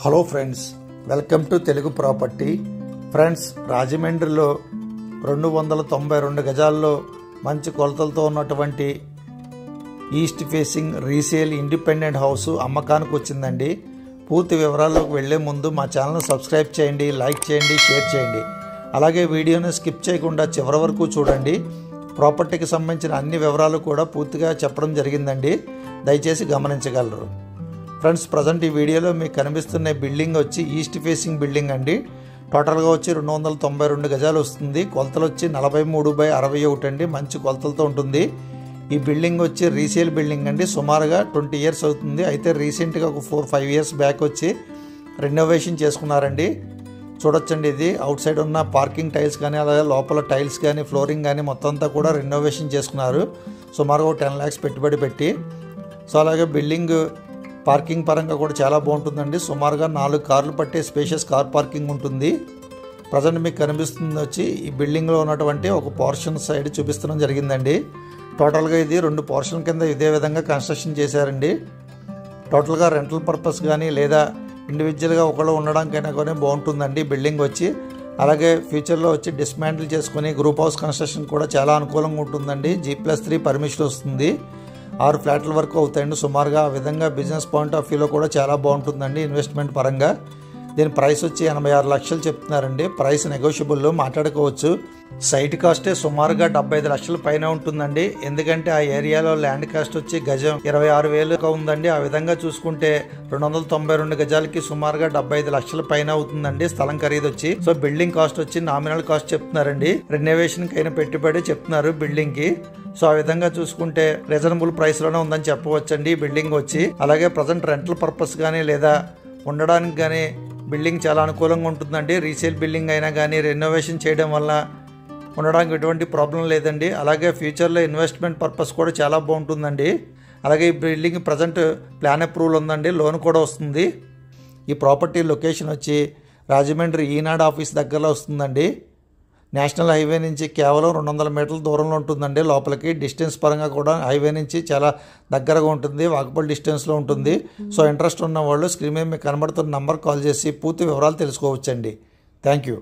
Hello friends, welcome to Telugu property. Friends, రాజమండ్రిలో 292 గజాల్లో మంచి కొలతలతో ఉన్నటువంటి east facing resale independent house అమ్మకానికి వచ్చిందండి. పూర్తి వివరాల్లోకి వెళ్లే ముందు మా ఛానల్ సబ్స్క్రైబ్ చేయండి, లైక్ చేయండి, షేర్ చేయండి. అలాగే వీడియోని స్కిప్ చేయకుండా చివరి వరకు చూడండి. ప్రాపర్టీకి సంబంధించిన అన్ని వివరాలు కూడా పూర్తిగా చెప్పడం జరిగిందండి, దయచేసి గమనించగలరు. ఫ్రెండ్స్, ప్రజెంట్ ఈ వీడియోలో మీకు కనిపిస్తున్న బిల్డింగ్ వచ్చి ఈస్ట్ ఫేసింగ్ బిల్డింగ్ అండి. టోటల్గా వచ్చి 292 గజాలు వస్తుంది. కొలతలు వచ్చి 43/61 అండి. మంచి కొలతలతో ఉంటుంది. ఈ బిల్డింగ్ వచ్చి రీసేల్ బిల్డింగ్ అండి. సుమారుగా 20 ఇయర్స్ అవుతుంది. అయితే రీసెంట్గా ఒక 4-5 ఇయర్స్ బ్యాక్ వచ్చి రెనోవేషన్ చేసుకున్నారండి. చూడొచ్చండి, ఇది అవుట్ సైడ్ ఉన్న పార్కింగ్ టైల్స్ కానీ, అలాగే లోపల టైల్స్ కానీ, ఫ్లోరింగ్ కానీ మొత్తం అంతా కూడా రెనోవేషన్ చేసుకున్నారు. సుమారుగా 10 lakhs పెట్టుబడి పెట్టి. సో అలాగే బిల్డింగ్ పార్కింగ్ పరంగా కూడా చాలా బాగుంటుందండి. సుమారుగా 4 కార్లు పట్టే స్పేషియస్ కార్ పార్కింగ్ ఉంటుంది. ప్రజెంట్ మీకు కనిపిస్తుంది వచ్చి ఈ బిల్డింగ్లో ఉన్నటువంటి ఒక పోర్షన్ సైడ్ చూపిస్తడం జరిగిందండి. టోటల్గా ఇది 2 పోర్షన్ కింద ఇదే విధంగా కన్స్ట్రక్షన్ చేశారండి. టోటల్గా రెంటల్ పర్పస్ కానీ లేదా ఇండివిజువల్గా ఒకళ్ళు ఉండడానికైనా కానీ బాగుంటుందండి బిల్డింగ్ వచ్చి. అలాగే ఫ్యూచర్లో వచ్చి డిస్మాంటిల్ చేసుకుని గ్రూప్ హౌస్ కన్స్ట్రక్షన్ కూడా చాలా అనుకూలంగా ఉంటుందండి. G+3 పర్మిషన్ వస్తుంది. 6 ఫ్లాట్ల వరకు అవుతాయండి సుమారుగా. ఆ విధంగా బిజినెస్ పాయింట్ ఆఫ్ వ్యూలో కూడా చాలా బాగుంటుందండి ఇన్వెస్ట్మెంట్ పరంగా. దీని ప్రైస్ వచ్చి 86 లక్షలు చెప్తున్నారండి. ప్రైస్ నెగోషియబుల్, మాట్లాడుకోవచ్చు. సైట్ కాస్టే సుమారుగా 75 లక్షల పైన ఉంటుందండి. ఎందుకంటే ఆ ఏరియాలో ల్యాండ్ కాస్ట్ వచ్చి గజం 26,000 ఉందండి. ఆ విధంగా చూసుకుంటే 292 గజాలకి సుమారుగా 75 లక్షల పైన అవుతుందండి స్థలం ఖరీదు వచ్చి. సో బిల్డింగ్ కాస్ట్ వచ్చి నామినల్ కాస్ట్ చెప్తున్నారండి. రెనోవేషన్ కి అయిన పెట్టుబడి చెప్తున్నారు బిల్డింగ్ కి. సో ఆ విధంగా చూసుకుంటే రీజనబుల్ ప్రైస్ లోనే ఉందని చెప్పవచ్చండి ఈ బిల్డింగ్ వచ్చి. అలాగే ప్రజెంట్ రెంటల్ పర్పస్ కానీ లేదా ఉండడానికి కానీ బిల్డింగ్ చాలా అనుకూలంగా ఉంటుందండి. రీసేల్ బిల్డింగ్ అయినా కానీ రెనోవేషన్ చేయడం వల్ల ఉండడానికి ఎటువంటి ప్రాబ్లం లేదండి. అలాగే ఫ్యూచర్లో ఇన్వెస్ట్మెంట్ పర్పస్ కూడా చాలా బాగుంటుందండి. అలాగే ఈ బిల్డింగ్ ప్రజెంట్ ప్లాన్ అప్రూవల్ ఉందండి, లోన్ కూడా వస్తుంది. ఈ ప్రాపర్టీ లొకేషన్ వచ్చి రాజమండ్రి ఈనాడు ఆఫీస్ దగ్గరలో వస్తుందండి. నేషనల్ హైవే నుంచి కేవలం 200 మీటర్ల దూరంలో ఉంటుందండి లోపలికి. డిస్టెన్స్ పరంగా కూడా హైవే నుంచి చాలా దగ్గరగా ఉంటుంది, వాకబుల్ డిస్టెన్స్లో ఉంటుంది. సో ఇంట్రెస్ట్ ఉన్న వాళ్ళు స్క్రీన్ మీద మీకు కనబడుతున్న నంబర్ కాల్ చేసి పూర్తి వివరాలు తెలుసుకోవచ్చండి. Thank you.